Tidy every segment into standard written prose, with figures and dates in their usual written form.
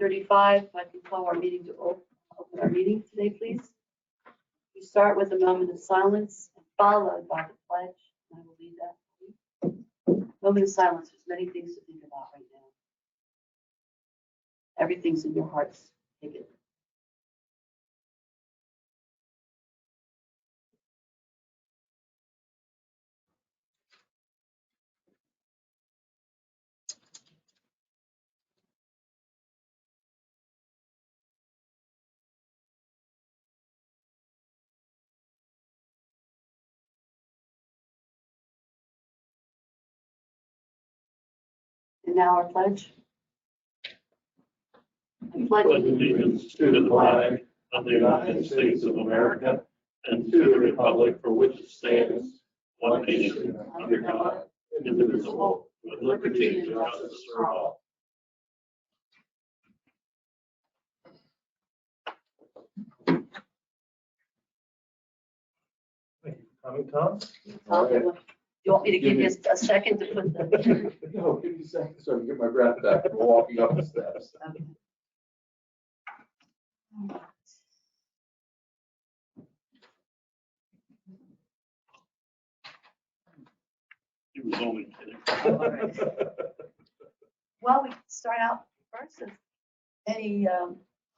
9:35. I can call our meeting to open our meeting today, please. We start with a moment of silence followed by the pledge. And I will lead that. Moment of silence. There's many things to think about right now. Everything's in your hearts. Take it. And now our pledge. I pledge Allegiance to the flag of the United States of America and to the republic for which it stands, one nation, under God, indivisible, with liberty and justice for all. Thank you for coming, Tom. You want me to give you a second to put the? No, give me a second so I can get my breath back from walking up the steps. Okay. He was only kidding. All right. Well, we can start out first. If any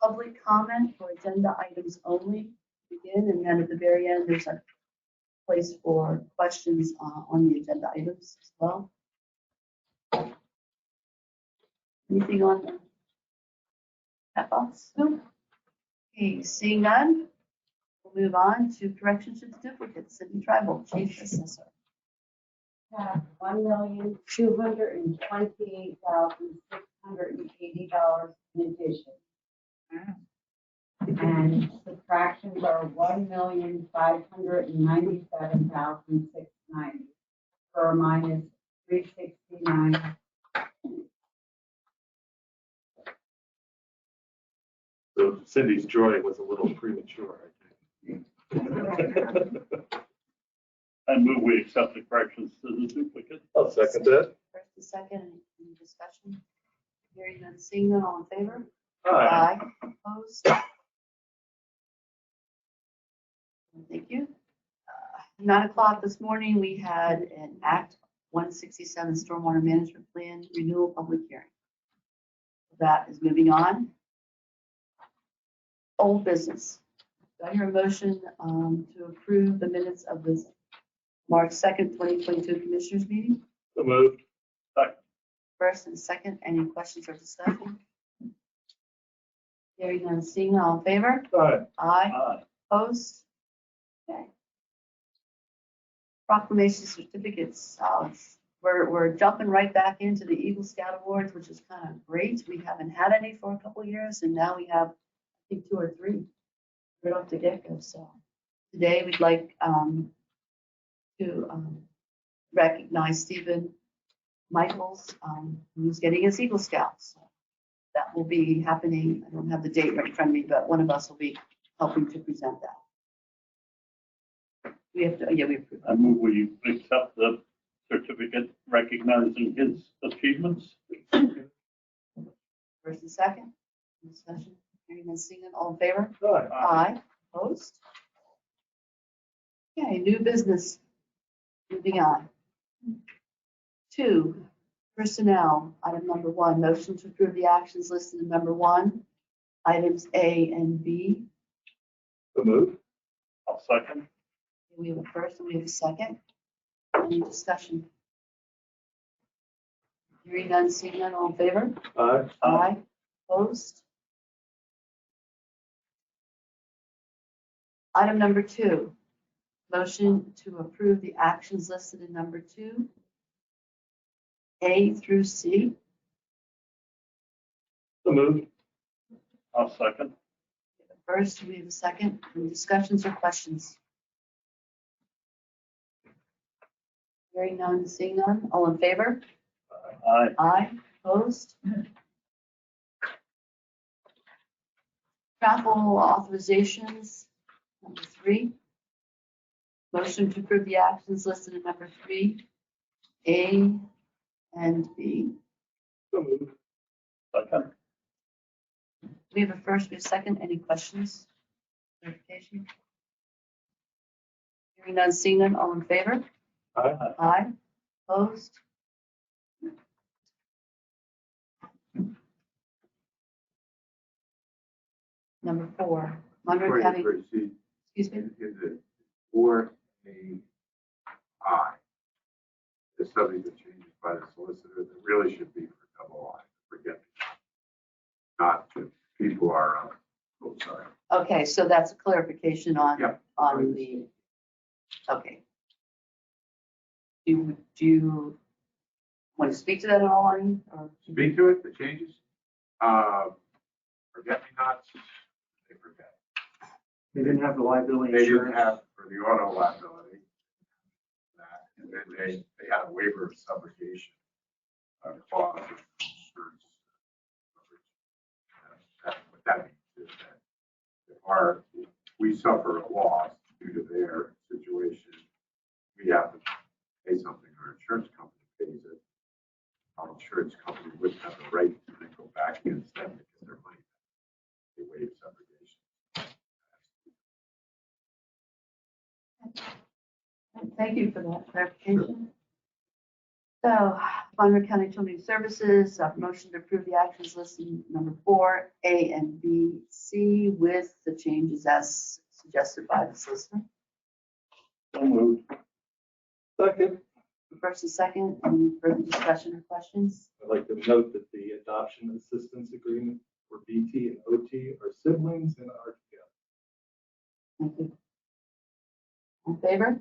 public comment for agenda items only begin, and then at the very end, there's a place for questions on the agenda items as well. Anything on the chat box? No? Okay, seeing none, we'll move on to corrections to duplicates. Sydney Tribal, Chief Assessor. Have $1,228,680 in addition. And subtractions are $1,597,690 for a minus 369. So Cindy's joy was a little premature, I think. I move we accept the corrections to the duplicate. I'll second that. First and second, any discussion? Hearing none, seeing none, all in favor? Aye. Opposed? Thank you. 9 o'clock this morning, we had an Act 167 Stormwater Management Plan Renewal Public Hearing. That is moving on. Old business. Do I hear a motion to approve the minutes of this March 2nd, 2022 Commissioners meeting? So moved. First and second, any questions or discussion? Hearing none, seeing none, all in favor? Aye. Aye. Aye. Opposed? Okay. Proclamation certificates. We're jumping right back into the Eagle Scout Awards, which is kind of great. We haven't had any for a couple of years, and now we have, I think, 2 or 3 right off the get-go. So today we'd like to recognize Stephen Michaels, who's getting his Eagle Scouts. So that will be happening. I don't have the date right in front of me, but one of us will be helping to present that. We have to, yeah, we approve. I move we accept the certificate recognizing his achievements. First and second, discussion, hearing and seeing it, all in favor? Aye. Aye. Opposed? Okay, new business. Moving on. 2, personnel, item number 1, motion to approve the actions listed in number 1, items A and B. So moved. I'll second. We have a first and we have a second. Any discussion? Hearing none, seeing none, all in favor? Aye. Aye. Opposed? Item number 2, motion to approve the actions listed in number 2, A through C. So moved. I'll second. First, we have a second. Any discussions or questions? Hearing none, seeing none, all in favor? Aye. Aye. Opposed? Travel authorizations, number 3. Motion to approve the actions listed in number 3, A and B. So moved. Second. We have a first, we have a second. Any questions? Clarification? Hearing none, seeing none, all in favor? Aye. Aye. Opposed? Number 4, Monroe County, Proceed, excuse me. is it 4AI? Is something that changes by the solicitor that really should be for double I, forget. Not to people are, oh, sorry. Okay, so that's a clarification on, Yeah. on the, okay. Do you want to speak to that at all, Arnie? Or- Speak to it, the changes. Forget me nots, they forget. They didn't have the liability They didn't insurance. have for the auto liability. That, and then they had a waiver of subrogation. Clause of insurance coverage. What that means is that if we suffer a loss due to their situation, we have to pay something, our insurance company pays it. Our insurance company would have the right to then go back against them to get their money back. They waive subrogation. Thank you for that clarification. So, Monroe County Children's Services, motion to approve the actions listed number 4, A and B, C, with the changes as suggested by the solicitor. So moved. Second. First and second, any further discussion or questions? I'd like to note that the adoption assistance agreement for BT and OT are siblings and are together. Thank you. In favor?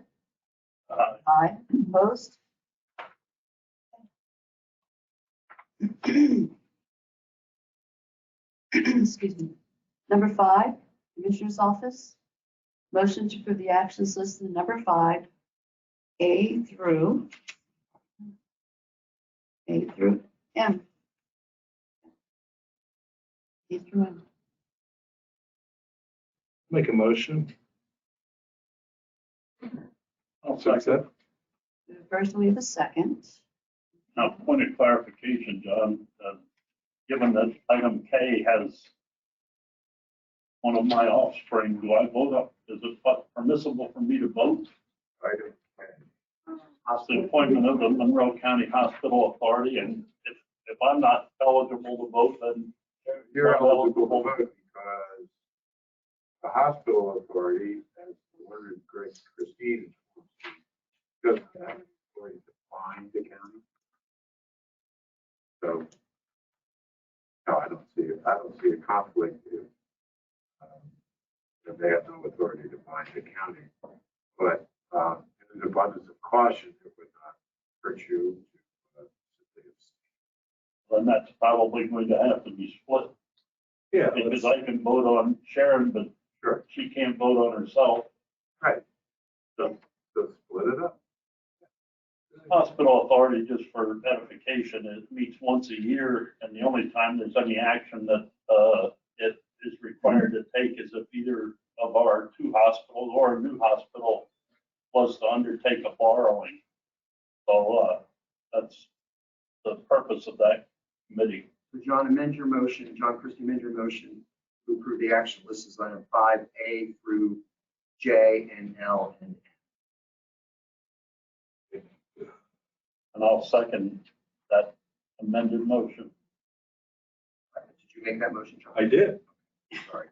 Aye. Aye. Opposed? Excuse me. Number 5, Commissioner's Office. Motion to approve the actions listed in number 5, A through M. A through M. Make a motion. I'll to second. accept. First, we have a second. Now, point of clarification, John, given that item K has one of my offspring, do I vote up? Is it permissible for me to vote? Item It's the appointment of the Monroe County Hospital Authority, and if I'm not eligible to vote, then You're eligible to vote because the hospital authority, as ordered Christine, doesn't have authority to bind the county. So, no, I don't see a conflict if they have no authority to bind the county. But in an abundance of caution, it would not hurt you to then that's probably going to have to be split. Yeah, Because I can vote on Sharon, but Sure. she can't vote on herself. Right. So split it up. Hospital Authority, just for edification, it meets once a year, and the only time there's any action that it is required to take is if either of our 2 hospitals or a new hospital was to undertake a borrowing. So that's the purpose of that committee. So John, amend your motion, John Christie, amend your motion to approve the action list as item 5A through J and L and N. And I'll second that amended motion. Did you make that motion, John? I did. Sorry.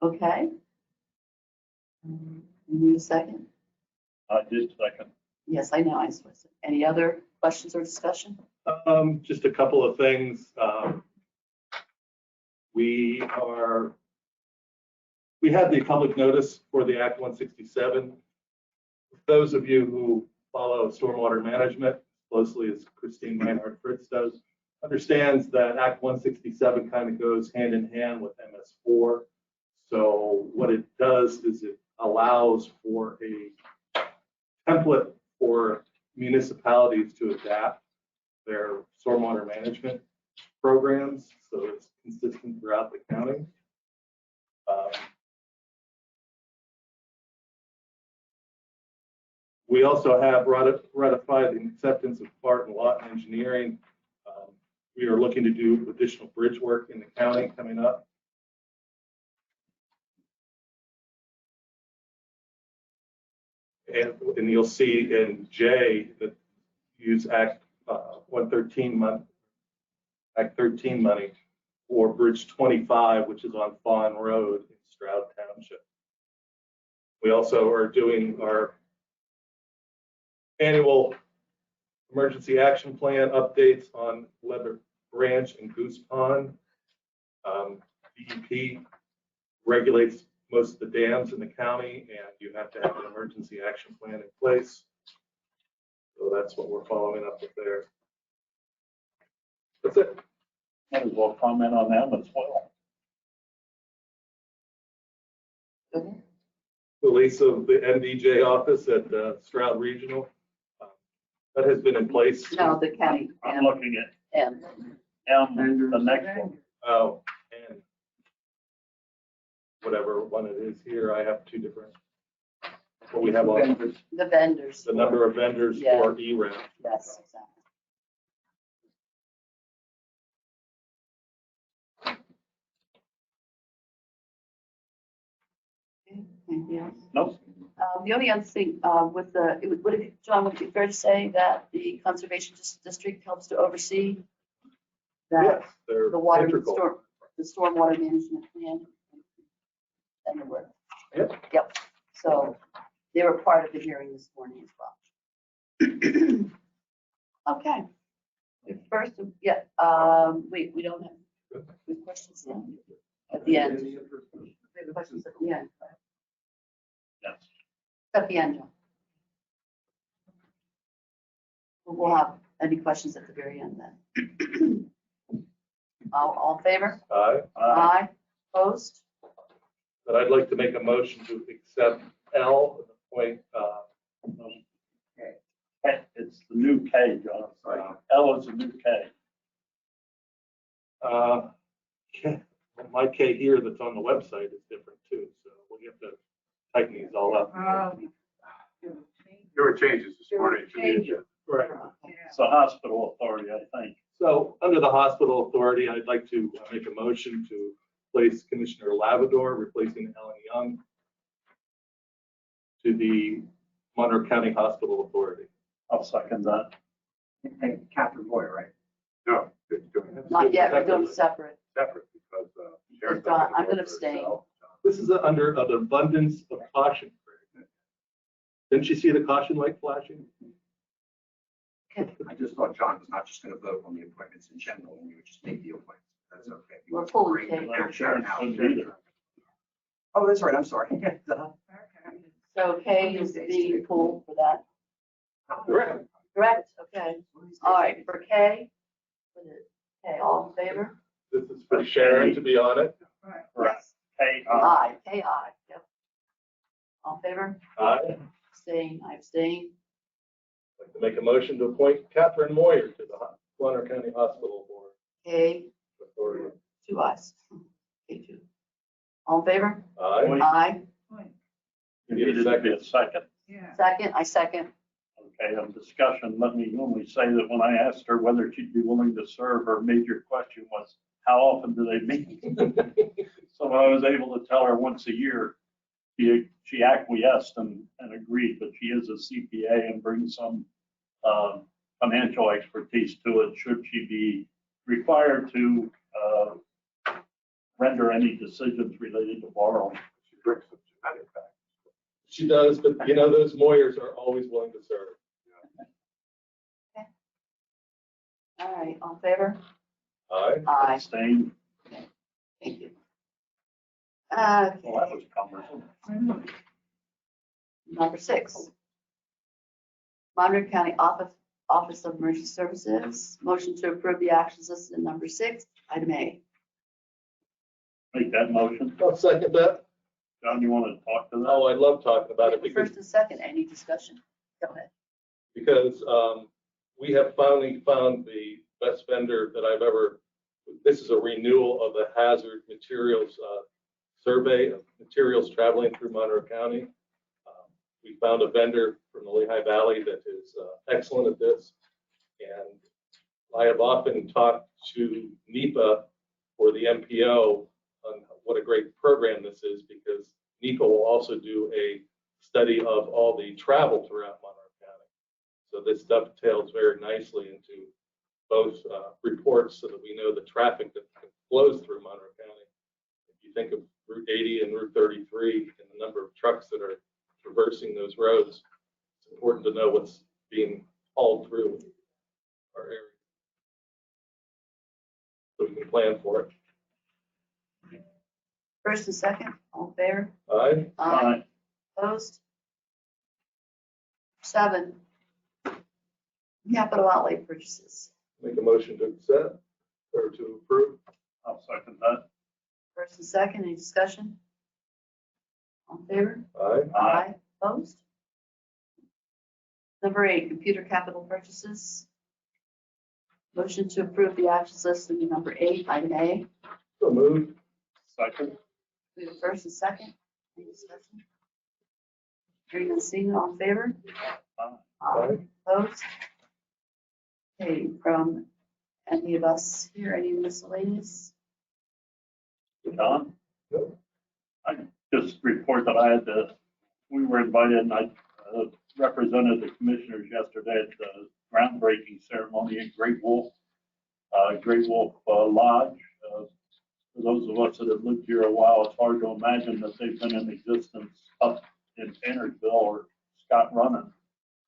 Okay. You need a second? I did second. Yes, I know, I suppose. Any other questions or discussion? Just a couple of things. We had the public notice for the Act 167. Those of you who follow stormwater management closely, as Christine Meinhardt Fritz does, understands that Act 167 kind of goes hand in hand with MS4. So what it does is it allows for a template for municipalities to adapt their stormwater management programs, so it's consistent throughout the county. We also have ratified the acceptance of part and lot engineering. We are looking to do additional bridge work in the county coming up. And you'll see in J that use Act 113 Act 13 money for Bridge 25, which is on Fawn Road in Stroud Township. We also are doing our annual emergency action plan updates on Leather Branch and Goose Pond. DEP regulates most of the dams in the county, and you have to have an emergency action plan in place. So that's what we're following up with there. That's it. Might as well comment on them as well. Okay. The lease of the MDJ office at Stroud Regional, that has been in place. No, the county. I'm looking at M. M, the next one. Oh, and whatever one it is here, I have two different. What we have on The vendors. the number of vendors Yeah. for ERAF. Yes, exactly. Okay, anything else? Nope. The only other thing with the, John, would it be fair to say that the Conservation District helps to oversee that, Yes, they're the water, integral. the stormwater management plan? And the work. Yep. Yep, so they were part of the hearing this morning as well. Okay. First, yeah, we don't have questions now at the end. We have questions at the end. Yes. At the end, John. We'll have any questions at the very end then. All in favor? Aye. Aye. Opposed? But I'd like to make a motion to accept L at the point, It's the new K, John. L is a new K. my K here that's on the website is different too, so we have to tighten these all up. There were changes this morning to the agenda. Right. It's the hospital authority, I think. So under the hospital authority, I'd like to make a motion to place Commissioner Lavador, replacing Ellen Young, to the Monroe County Hospital Authority. I'll second that. And Catherine Boyer, right? No, they're doing it Not yet, we're doing separate. separate because. Sharon's John, not I'm vote gonna for abstain. herself. This is under an abundance of caution. Didn't you see the caution light flashing? I just thought John was not just going to vote on the appointments in general, and you would just make the appointments. That's okay. He We're wants to pulling bring tape. Sharon out. Shouldn't either. Oh, that's right, I'm sorry. So K is being pulled for that. Correct. Correct, okay. All right, for K, okay, all in favor? This is for Sharon to be on it. Correct. K, Aye, K, aye, yep. All in favor? Aye. Abstain, I abstain. I'd like to make a motion to appoint Catherine Moyer to the Monroe County Hospital Board K, Authority. 2 ayes. K2. All in favor? Aye. Aye. you needed to be a second. Second, I second. Okay, on discussion, let me only say that when I asked her whether she'd be willing to serve, her major question was, how often do they meet? So I was able to tell her once a year. She acquiesced and agreed, but she is a CPA and brings some financial expertise to it, should she be required to render any decisions related to borrowing. She brings some genetic back. She does, but you know, those Moyers are always willing to serve. All right, all in favor? Aye. Aye, Abstain. thank you. Well, that Okay, was cumbersome. number 6. Monroe County Office of Emergency Services, motion to approve the actions listed in number 6, item A. Make that motion. I'll second that. John, you want to talk to that? Oh, I love talking about it because First and second, any discussion? Go ahead. because we have finally found the best vendor that I've ever, this is a renewal of the hazard materials survey of materials traveling through Monroe County. We found a vendor from the Lehigh Valley that is excellent at this. And I have often talked to NEPA or the MPO on what a great program this is, because NEPA will also do a study of all the travel throughout Monroe County. So this dovetails very nicely into both reports so that we know the traffic that flows through Monroe County. If you think of Route 80 and Route 33 and the number of trucks that are traversing those roads, it's important to know what's being hauled through our area, so we can plan for it. First and second, all in favor? Aye. Aye. Opposed? 7, capital outlay purchases. Make a motion to accept or to approve. I'll second that. First and second, any discussion? All in favor? Aye. Opposed? Number 8, computer capital purchases. Motion to approve the actions listed in number 8, item A. So moved. Second. We have first and second, any discussion? Hearing and seeing, all in favor? Aye. Opposed? Okay, from any of us here, any miscellaneous? Don? No. I just report that we were invited and I represented the commissioners yesterday at the groundbreaking ceremony at Great Wolf Lodge. For those of us that have lived here a while, it's hard to imagine that they've been in existence up in Tannersville or Scott Running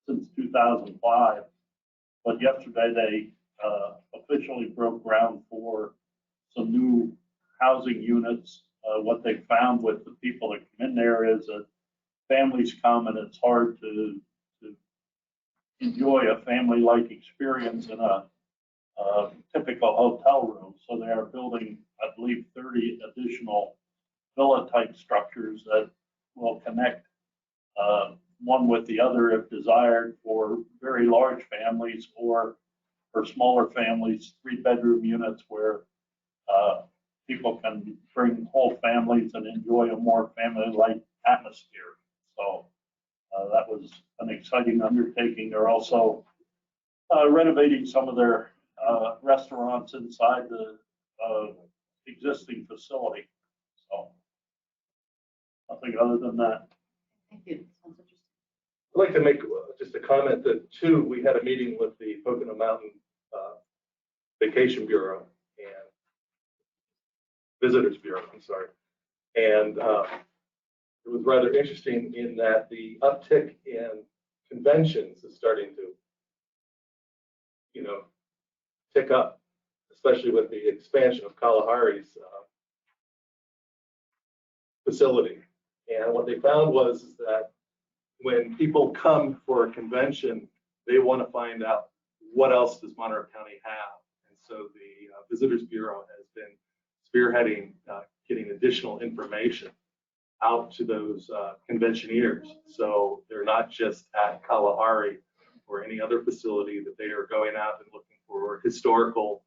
since 2005. But yesterday they officially broke ground for some new housing units. What they found with the people that come in there is that families come and it's hard to enjoy a family-like experience in a typical hotel room. So they are building, I believe, 30 additional villa-type structures that will connect one with the other if desired, for very large families or for smaller families, 3-bedroom units where people can bring whole families and enjoy a more family-like atmosphere. So that was an exciting undertaking. They're also renovating some of their restaurants inside the existing facility. So nothing other than that. Thank you. Sounds interesting. I'd like to make just a comment that too, we had a meeting with the Pocono Mountain Vacation Bureau and Visitors Bureau, I'm sorry. And it was rather interesting in that the uptick in conventions is starting to, tick up, especially with the expansion of Kalahari's facility. And what they found was that when people come for a convention, they want to find out what else does Monroe County have. And so the Visitors Bureau has been spearheading getting additional information out to those conventioneers. So they're not just at Kalahari or any other facility, that they are going out and looking for historical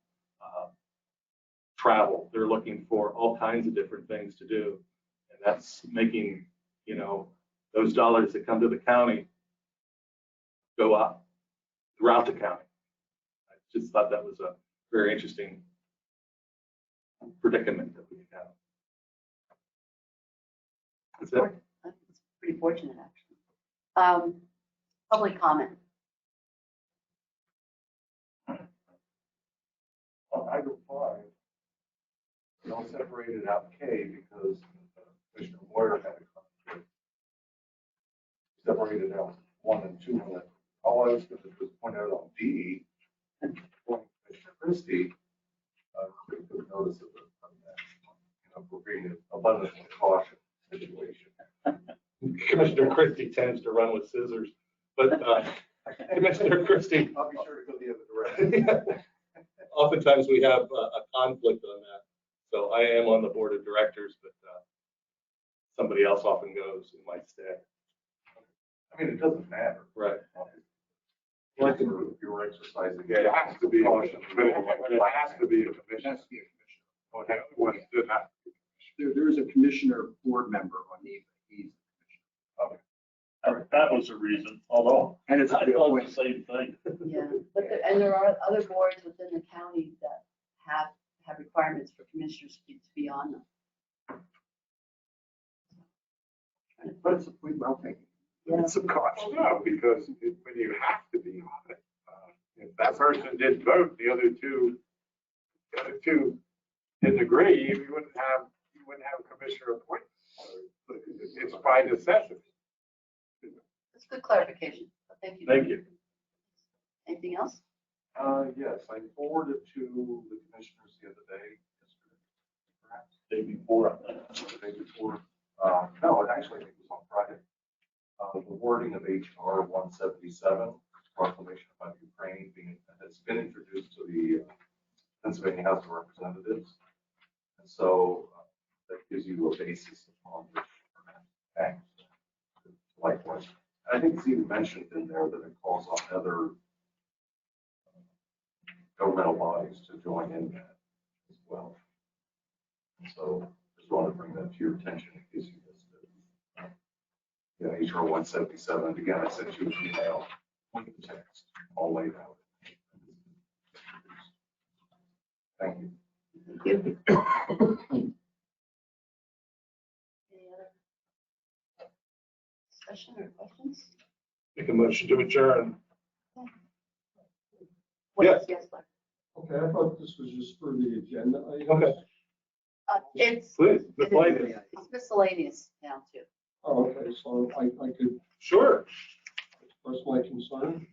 travel. They're looking for all kinds of different things to do. And that's making, those dollars that come to the county go up throughout the county. I just thought that was a very interesting predicament that we have. That's it. It's pretty fortunate, actually. Public comment. On item 5, we all separated out K because Commissioner Moyer had a conflict. Separated out 1 and 2, and all I was going to do was point out on D, Commissioner Christie took notice of that. For being an abundance of caution situation. Commissioner Christie tends to run with scissors, but Commissioner Christie, I'll be sure to go the other direction. oftentimes we have a conflict on that. So I am on the board of directors, but somebody else often goes in my stead. I mean, it doesn't matter. Right. Like your exercise again, it has to be, it has to be a It commission. has to be a commissioner. Oh, the other one did not. There is a commissioner board member on NEPA. He's the commissioner. That was the reason, although And it's a I good thought point. the same thing. Yeah, but and there are other boards within the county that have requirements for commissioners to be on them. But it's a point well taken. Yeah. It's some cost. Well, no, because when you have to be on it, if that person didn't vote, the other two didn't agree, you wouldn't have a commissioner appointed. It's by necessity. That's good clarification. Thank you. Thank you. Anything else? Yes, I forwarded to the commissioners the other day, yesterday, perhaps, Day before. the day before. No, actually, I think it was on Friday. The wording of HR 177, proclamation about Ukraine has been introduced to the Pennsylvania House of Representatives. And so that gives you a basis upon which to act. Likewise, I think it's even mentioned in there that it calls on other governmental bodies to join in that as well. So just wanted to bring that to your attention in case you missed it. Yeah, HR 177, and again, I sent you an email with the text all laid out. Thank you. Thank you. Any other discussion or questions? Make a motion to adjourn. Yes, yes, Larry. Okay, I thought this was just for the agenda items. Okay, It's please, it Ms. is- Blaney. it's miscellaneous now too. Oh, okay, so I could Sure. express my concern.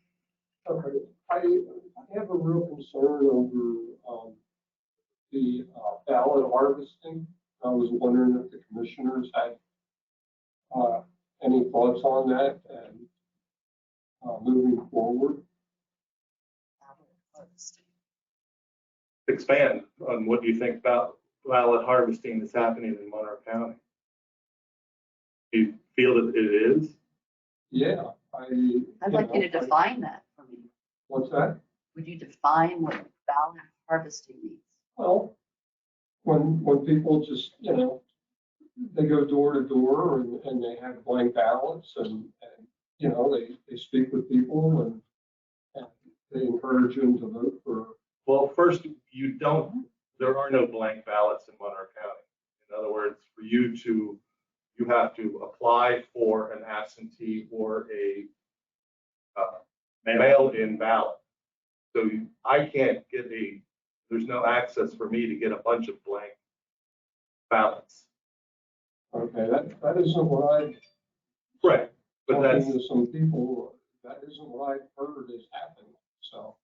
Okay, I have a real concern over the ballot harvesting. I was wondering if the commissioners had any thoughts on that and moving forward. Expand on what you think about ballot harvesting that's happening in Monroe County. Do you feel that it is? Yeah, I'd like you to define that for me. What's that? Would you define what ballot harvesting means? Well, when people just, they go door to door and they have blank ballots and they speak with people and they encourage them to vote for. Well, first, there are no blank ballots in Monroe County. In other words, for you have to apply for an absentee or a mail-in ballot. So I can't there's no access for me to get a bunch of blank ballots. Okay, that isn't what I, Right. But that's, talking to some people, that isn't what I've heard is happening, so.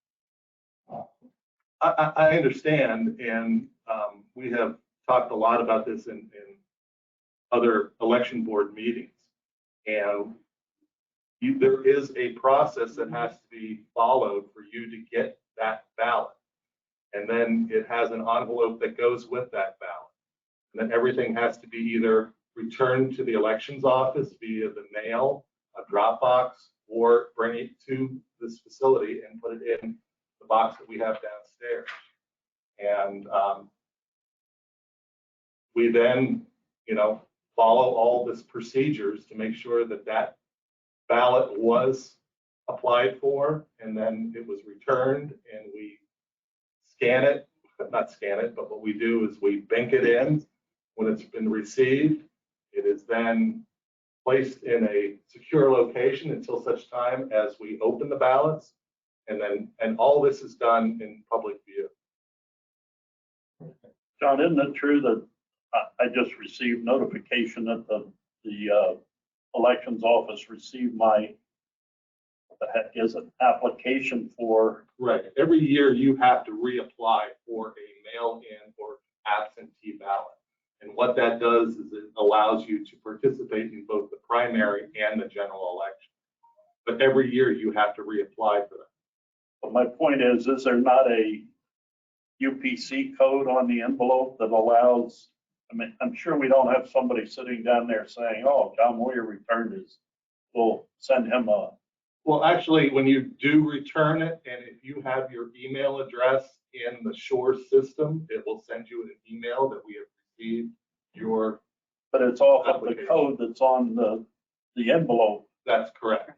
I understand, and we have talked a lot about this in other election board meetings. And there is a process that has to be followed for you to get that ballot. And then it has an envelope that goes with that ballot. And then everything has to be either returned to the elections office via the mail, a drop box, or bring it to this facility and put it in the box that we have downstairs. And we then, follow all this procedures to make sure that that ballot was applied for, and then it was returned, and we not scan it, but what we do is we bank it in. When it's been received, it is then placed in a secure location until such time as we open the ballots. And all this is done in public view. John, isn't it true that I just received notification that the elections office received my, what the heck is it, application for, Right. Every year you have to reapply for a mail-in or absentee ballot. And what that does is it allows you to participate in both the primary and the general election. But every year you have to reapply for that. but my point is there not a UPC code on the envelope that allows, I'm sure we don't have somebody sitting down there saying, oh, John Moyer returned his, we'll send him a, Well, actually, when you do return it, and if you have your email address in the Shore system, it will send you an email that we have received your, but it's off of the Application. code that's on the envelope. That's correct.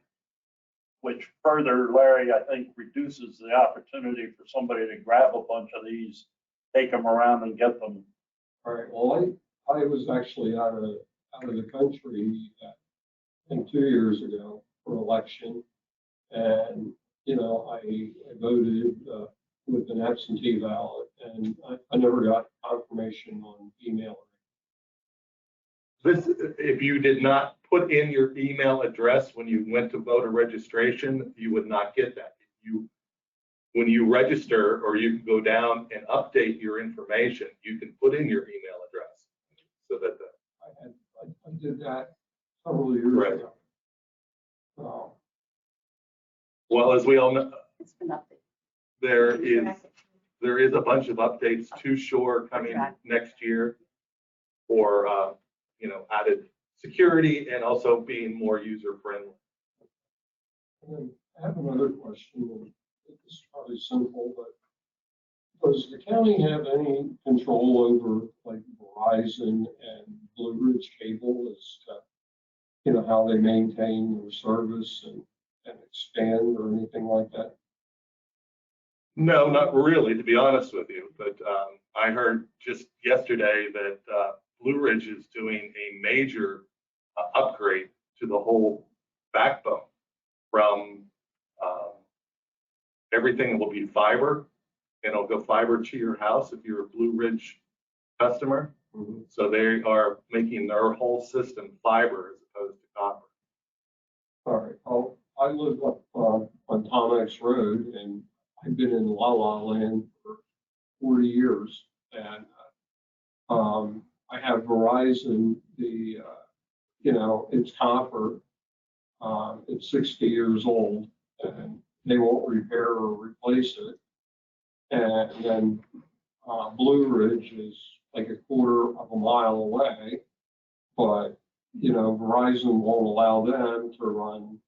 which further, Larry, I think reduces the opportunity for somebody to grab a bunch of these, take them around and get them. All right, well, I was actually out of the country, I think 2 years ago for election. And, you know, I voted with an absentee ballot, and I never got confirmation on email. This, if you did not put in your email address when you went to voter registration, you would not get that. When you register, or you can go down and update your information, you can put in your email address. So that I did that several years Right. ago. So, well, as we all know, It's been updated. there is a bunch of updates to Shore coming next year for, added security and also being more user friendly. and then I have another question, and it's probably simple, but does the county have any control over like Verizon and Blue Ridge Cable as to, you know, how they maintain their service and expand or anything like that? No, not really, to be honest with you, but I heard just yesterday that Blue Ridge is doing a major upgrade to the whole backbone from everything will be fiber, and it'll go fiber to your house if you're a Blue Ridge customer. Mhm. So they are making their whole system fiber as opposed to copper. All right, I live up on Tomex Road, and I've been in La La Land for 40 years. And I have Verizon, it's copper. It's 60 years old, and they won't repair or replace it. And then Blue Ridge is like a quarter of a mile away, but Verizon won't allow them to run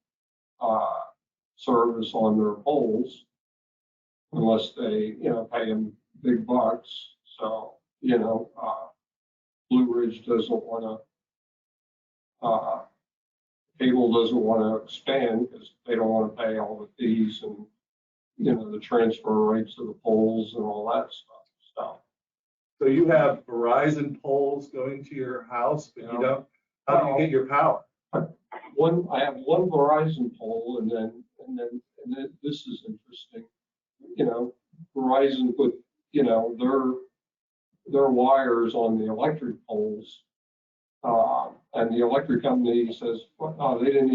service on their poles unless they, pay them big bucks. So, Blue Ridge doesn't want to, cable doesn't want to expand because they don't want to pay all the fees and, the transfer rates of the poles and all that stuff. So you have Verizon poles going to your house, but you don't, how do you get your power? I have one Verizon pole, and then this is interesting. Verizon put, their wires on the electric poles. And the electric company says, well, no, they didn't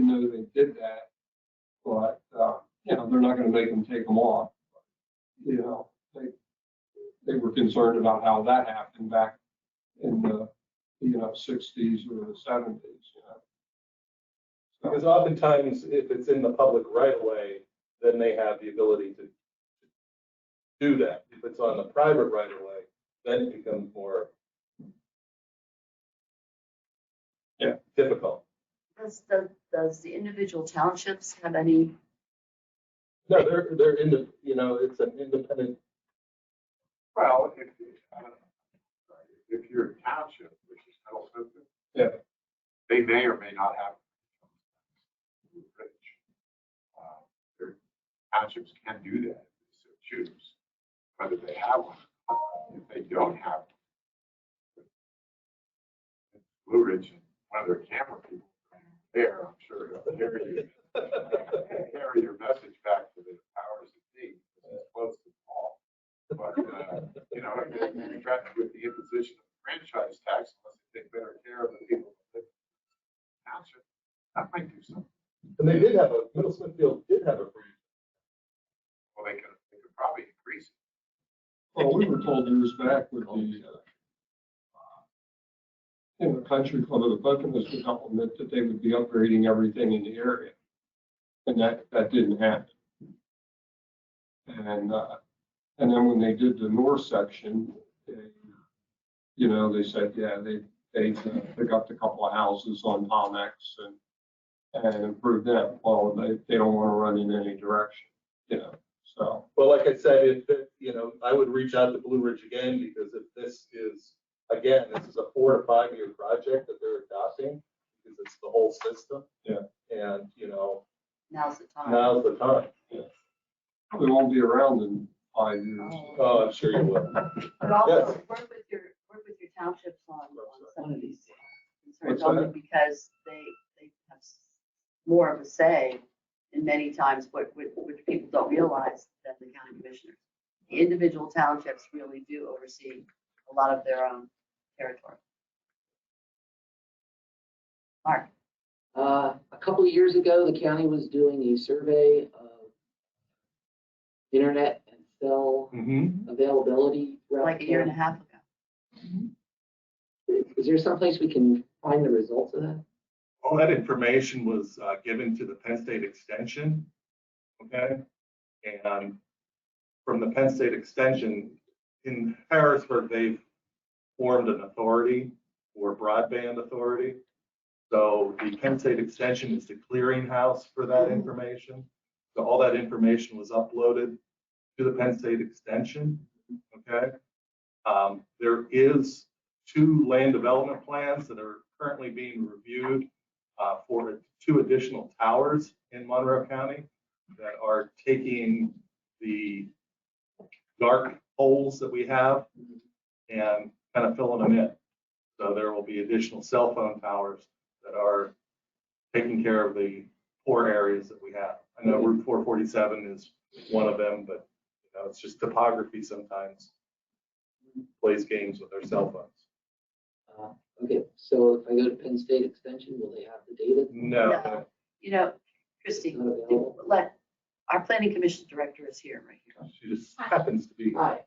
know they did that. But, they're not going to make them take them off. They were concerned about how that happened back in the, 60s or the 70s, Because oftentimes, if it's in the public right of way, then they have the ability to do that. If it's on the private right of way, then it becomes more difficult. Does the individual townships have any? No, they're in the, it's an independent. Well, if you're a township, which is Kettle System. Yeah. They may or may not have. Their townships can do that if they so choose, whether they have one. If they don't have one. Blue Ridge, and one of their camera people there, I'm sure they'll carry your message back to the powers that be, it's close to the ball. But, if they threaten with the imposition of franchise tax, unless they take better care of the people that live in the township, that might do something. And they did Middle Smithfield did have a free. Well, they could probably increase it. Well, we were told years back with the country club of the Poconos development that they would be upgrading everything in the area. And that didn't happen. And then when they did the north section, they said, yeah, they got a couple of houses on Tomex and improved them. Well, they don't want to run in any direction, so. Well, like I said, I would reach out to Blue Ridge again, because if this is a 4 to 5 year project that they're adopting, because it's the whole system. Yeah. And, you know, Now's the time. now's the time. Yeah. We won't be around in 5 years. Oh, I'm sure you will. But also Yes. work with your townships on some of these What's concerns, only that? because they have more of a say in many times which people don't realize than the county commissioners. The individual townships really do oversee a lot of their own territory. Mark? A couple of years ago, the county was doing a survey of internet and cell Mm-hmm. availability throughout Like the a year and a county. half ago. Is there someplace we can find the results of that? All that information was given to the Penn State Extension, okay? And from the Penn State Extension, in Harrisburg, they've formed an authority or broadband authority. So the Penn State Extension is the clearinghouse for that information. So all that information was uploaded to the Penn State Extension, okay? There is 2 land development plans that are currently being reviewed for 2 additional towers in Monroe County that are taking the dark holes that we have and kind of filling them in. So there will be additional cell phone towers that are taking care of the poor areas that we have. I know Route 447 is one of them, but you know, it's just topography sometimes plays games with our cell phones. Okay, so if I go to Penn State Extension, will they have the data? No, You know, Christie, Not available? our planning commission director is here right here. she just happens to be. Hi.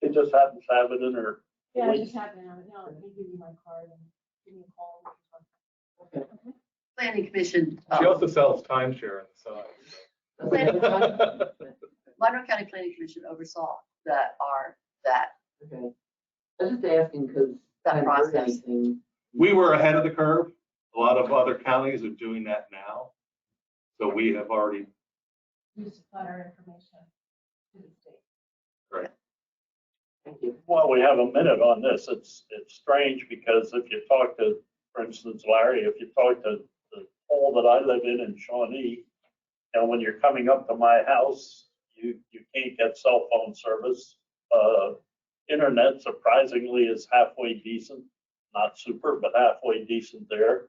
It just happens to have it in her. Yeah, I just happened to have it now. Let me give you my card and give me a call. Okay. Planning commission, She also sells timeshare on the side. Monroe County Planning Commission oversaw that. Okay. I was just asking because I That haven't heard process. anything. We were ahead of the curve. A lot of other counties are doing that now. So we have already, We supply our information to the state. Thank you. While we have a minute on this, it's strange because if you talk to, for instance, Larry, if you talk to the hole that I live in Shawnee, and when you're coming up to my house, you can't get cell phone service. Internet surprisingly is halfway decent, not super, but halfway decent there.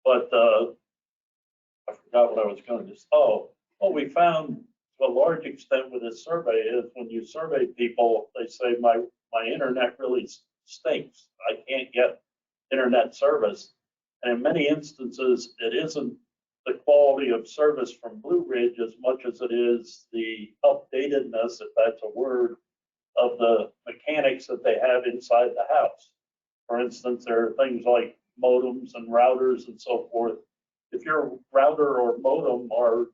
But I forgot what I was going to just, what we found to a large extent with this survey is when you survey people, they say my internet really stinks. I can't get internet service. And in many instances, it isn't the quality of service from Blue Ridge as much as it is the updatedness, if that's a word, of the mechanics that they have inside the house. For instance, there are things like modems and routers and so forth. If your router or modem are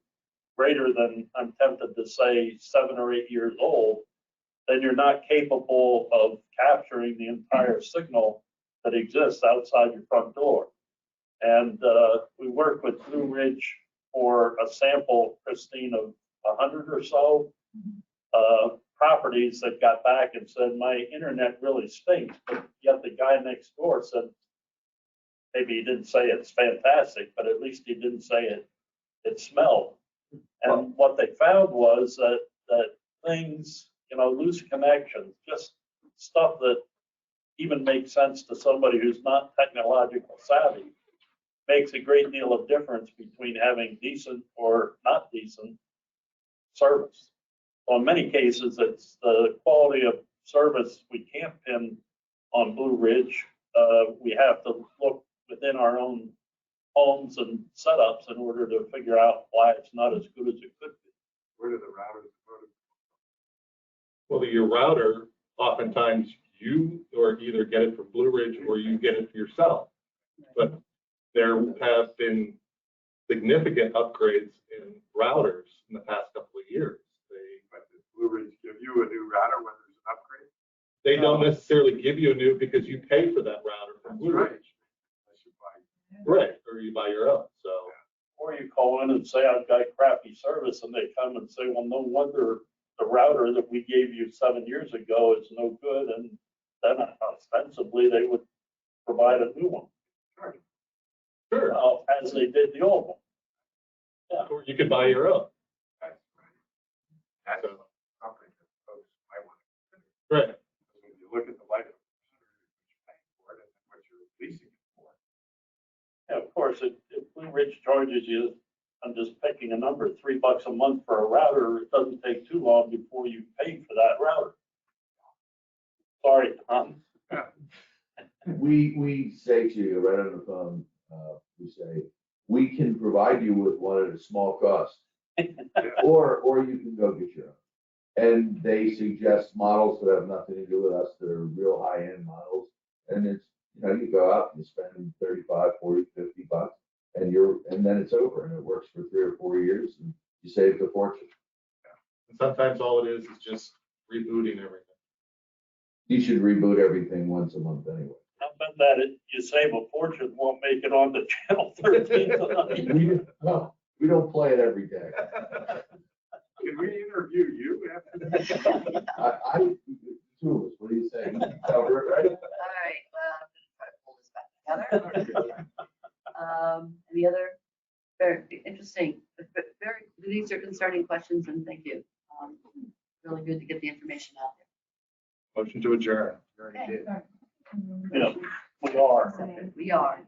greater than, I'm tempted to say, 7 or 8 years old, then you're not capable of capturing the entire signal that exists outside your front door. And we worked with Blue Ridge for a sample, Christine, of 100 or so properties that got back and said, my internet really stinks. But yet the guy next door said, maybe he didn't say it's fantastic, but at least he didn't say it smelled. And what they found was that things, loose connections, just stuff that even makes sense to somebody who's not technological savvy, makes a great deal of difference between having decent or not decent service. So in many cases, it's the quality of service we can't pin on Blue Ridge. We have to look within our own homes and setups in order to figure out why it's not as good as it could be. Where do the routers go to? well, your router, oftentimes you or either get it from Blue Ridge or you get it for yourself. But there have been significant upgrades in routers in the past couple of years. But does Blue Ridge give you a new router when there's an upgrade? They don't necessarily give you a new because you pay for that router from Blue Right. Ridge. I should buy. Right, or you buy your own, so. Or you call in and say, I've got crappy service, and they come and say, well, no wonder the router that we gave you 7 years ago is no good, and then ostensibly they would provide a new one. Sure. as they did the old one. Or you could buy your own. That's right. That's something that folks might want to consider. Right. Because when you look at the life of what you're paying for it and what you're leasing it for. Yeah, of course, if Blue Ridge charges you, I'm just picking a number, $3 a month for a router, it doesn't take too long before you pay for that router. Sorry, Tom. We say to you right on the phone, we say, we can provide you with one at a small cost. Or you can go get your own. And they suggest models that have nothing to do with us, that are real high-end models. And it's, you go out and you spend 35, 40, 50 bucks and then it's over and it works for 3 or 4 years and you saved a fortune. And sometimes all it is just rebooting everything. You should reboot everything once a month anyway. I bet that you save a fortune, won't make it on the channel 13 tonight. We don't play it every day. Can we interview you after this? I, two of us, what do you say? Cover it, right? All right, try to pull this back together. Any other very interesting, very, these are concerning questions, and thank you. Really good to get the information out Motion to adjourn. there. Okay, Yeah, we are. we are.